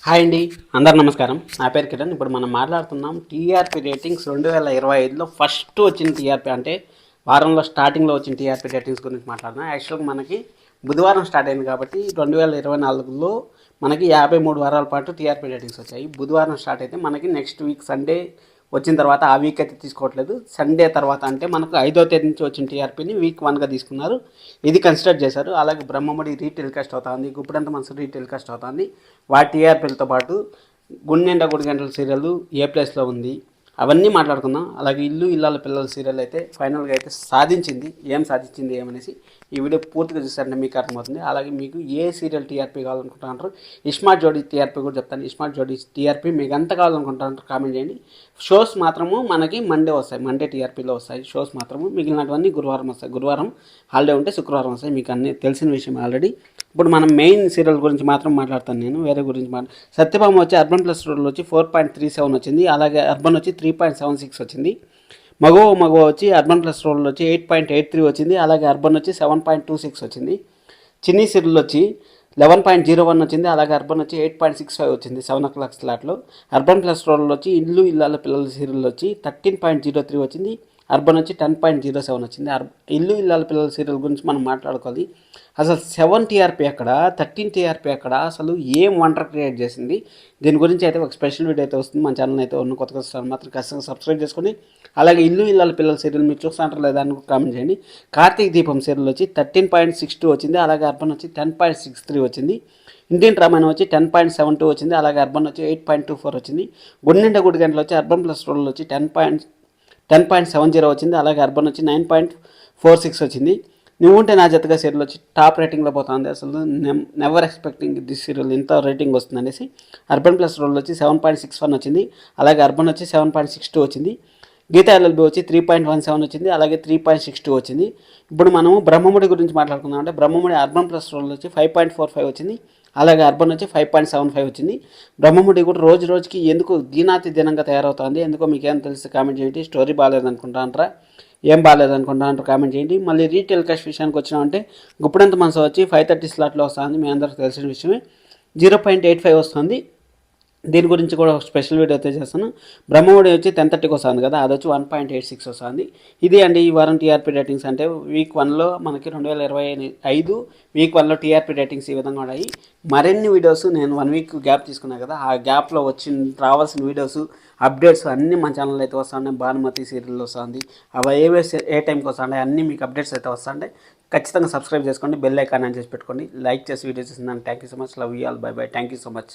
Hi అండి, అందరు నమస్కారం. నా పేరు కిరణ్. ఇప్పుడు మనం మాట్లాడుతున్నాం టీఆర్పీ రేటింగ్స్ 2025లో ఫస్ట్ వచ్చిన టీఆర్పీ అంటే వారంలో స్టార్టింగ్లో వచ్చిన టీఆర్పీ రేటింగ్స్ గురించి మాట్లాడుతున్నాం. యాక్చువల్గా మనకి బుధవారం స్టార్ట్ అయింది కాబట్టి 2024లో మనకి 53 వారాల పాటు టీఆర్పీ రేటింగ్స్ వచ్చాయి. బుధవారం స్టార్ట్ అయితే మనకి నెక్స్ట్ వీక్ సండే వచ్చిన తర్వాత ఆ వీక్ అయితే తీసుకోవట్లేదు. సండే తర్వాత అంటే మనకు 5వ తేదీ నుంచి వచ్చిన టీఆర్పీని వీక్ 1గా తీసుకున్నారు. ఇది కన్సిడర్ చేశారు. అలాగే బ్రహ్మముడి రీటెలికాస్ట్ అవుతుంది, గుప్పుడంత మనసు రీటెలికాస్ట్ అవుతుంది. వాటి టీఆర్పీలతో పాటు గుండెండ గుడి గంటల సీరియల్ ఏ ప్లేస్లో ఉంది అవన్నీ మాట్లాడుకుందాం. అలాగే ఇల్లు ఇల్లాల పిల్లల సీరియల్ అయితే ఫైనల్గా అయితే సాధించింది. ఏం సాధించింది ఏమనేసి ఈ వీడియో పూర్తిగా చూసారంటే మీకు అర్థమవుతుంది. అలాగే మీకు ఏ సీరియల్ టీఆర్పీ కావాలనుకుంటున్నారు, ఇస్మార్ట్ జోడీ టీఆర్పీ కూడా చెప్తాను. ఇస్మార్ట్ జోడీ టీఆర్పీ మీకు ఎంత కావాలనుకుంటున్నారు కామెంట్ చేయండి. షోస్ మాత్రము మనకి మండే వస్తాయి, మండే టీఆర్పీలో వస్తాయి షోస్ మాత్రము. మిగిలినటువన్నీ గురువారం వస్తాయి. గురువారం హాలిడే ఉంటే శుక్రవారం వస్తాయి. మీకు అన్నీ తెలిసిన విషయం ఆల్రెడీ. ఇప్పుడు మనం మెయిన్ సీరియల్ గురించి మాత్రం మాట్లాడతాను, నేను వేరే గురించి సత్యభామ వచ్చి అర్బన్ ప్లస్ రోడ్లో వచ్చి 4.37 వచ్చింది. అలాగే అర్బన్ వచ్చి 3.76 వచ్చింది. మగవ వచ్చి అర్బన్ ప్లస్ రోడ్లో వచ్చి 8.83 వచ్చింది. అలాగే అర్బన్ వచ్చి 7.26 వచ్చింది. చిన్ని సీరియల్ వచ్చి 11.01 వచ్చింది. అలాగే అర్బన్ వచ్చి 8.65 వచ్చింది 7 o'clock స్లాట్లో. అర్బన్ ప్లస్ రోడ్లో వచ్చి ఇల్లు ఇల్లాల పిల్లల సీరియల్ వచ్చి 13.03 వచ్చింది. అర్బన్ వచ్చి 10.07 వచ్చింది. ఇల్లు ఇల్లాల పిల్లల సీరియల్ గురించి మనం మాట్లాడుకోవాలి. అసలు 7 టీఆర్పీ అక్కడ, 13 టీఆర్పీ అక్కడ, అసలు ఏం వండర్ క్రియేట్ చేసింది. దీని గురించి అయితే ఒక స్పెషల్ వీడియో అయితే వస్తుంది. మన ఛానల్ అయితే ఉన్న కొత్త మాత్రం ఖచ్చితంగా సబ్స్క్రైబ్ చేసుకోండి. అలాగే ఇల్లు ఇల్లాల పిల్లల సీరియల్ మీరు చూస్తుంటారు లేదా అని కామెంట్ చేయండి. కార్తీక దీపం సీరియల్ వచ్చి 13.62 వచ్చింది. అలాగే అర్బన్ వచ్చి 10.63 వచ్చింది. ఇండియన్ రామాయణం వచ్చి 10.72 వచ్చింది. అలాగే అర్బన్ వచ్చి 8.24 వచ్చింది. గుండెండ గుడి గంటలు వచ్చి అర్బన్ ప్లస్ రోడ్లు వచ్చి 10.70 వచ్చింది. అలాగే అర్బన్ వచ్చి 9.46 వచ్చింది. నువ్వు ఉంటే నా జతగా సీరియల్ వచ్చి టాప్ రేటింగ్లో పోతుంది. అసలు నెవర్ ఎక్స్పెక్టింగ్ దిస్ సీరియల్ ఇంత రేటింగ్ వస్తుంది అనేసి. అర్బన్ ప్లస్ రోల్ వచ్చి 7.61 వచ్చింది. అలాగే అర్బన్ వచ్చి 7.62 వచ్చింది. గీతా ఎల్ఎల్బి వచ్చి 3.17 వచ్చింది. అలాగే 3.62 వచ్చింది. ఇప్పుడు మనము బ్రహ్మముడి గురించి మాట్లాడుకుందాం. అంటే బ్రహ్మముడి అర్బన్ ప్లస్ రోల్ వచ్చి 5.45 వచ్చింది. అలాగే అర్బన్ వచ్చి 5.75 వచ్చింది. బ్రహ్మముడి కూడా రోజు రోజుకి ఎందుకు దీనాతి దినంగా తయారవుతుంది. ఎందుకో మీకేం తెలిసి కామెంట్ చేయండి. స్టోరీ బాగాలేదనుకుంటా అంటారా, ఏం బాగాలేదనుకుంటా అంటారు కామెంట్ చేయండి. మళ్ళీ రీటెలికాస్ట్ విషయానికి వచ్చినామంటే గుప్పుడంత మనసు వచ్చి 5:30 స్లాట్లో వస్తుంది. మీ అందరికీ తెలిసిన విషయమే. 0.85 వస్తుంది. దీని గురించి కూడా ఒక స్పెషల్ వీడియో అయితే చేస్తాను. బ్రహ్మముడి వచ్చి 10:30కి వస్తుంది కదా, అది వచ్చి 1.86 వస్తుంది. ఇది అండి ఈ వారం టీఆర్పీ రేటింగ్స్. అంటే వీక్ 1లో మనకి 2025 వీక్ 1లో టీఆర్పీ రేటింగ్స్ ఈ విధంగా ఉన్నాయి. మరిన్ని వీడియోస్ నేను 1 వీక్ గ్యాప్ తీసుకున్నాను కదా, ఆ గ్యాప్లో రావాల్సిన వీడియోస్ అప్డేట్స్ అన్నీ మన ఛానల్ అయితే వస్తున్నాయి. భానుమతి సీరియల్ వస్తుంది, అవి ఏ టైంకి వస్తున్నాయి అన్నీ మీకు అప్డేట్స్ అయితే వస్తాయి. ఖచ్చితంగా సబ్స్క్రైబ్ చేసుకోండి, బెల్ ఐకాన్ ఆన్ చేసి పెట్టుకోండి. లైక్ చేసి వీడియో చేసిందని thank you so much. Love you all, by by, thank you so much.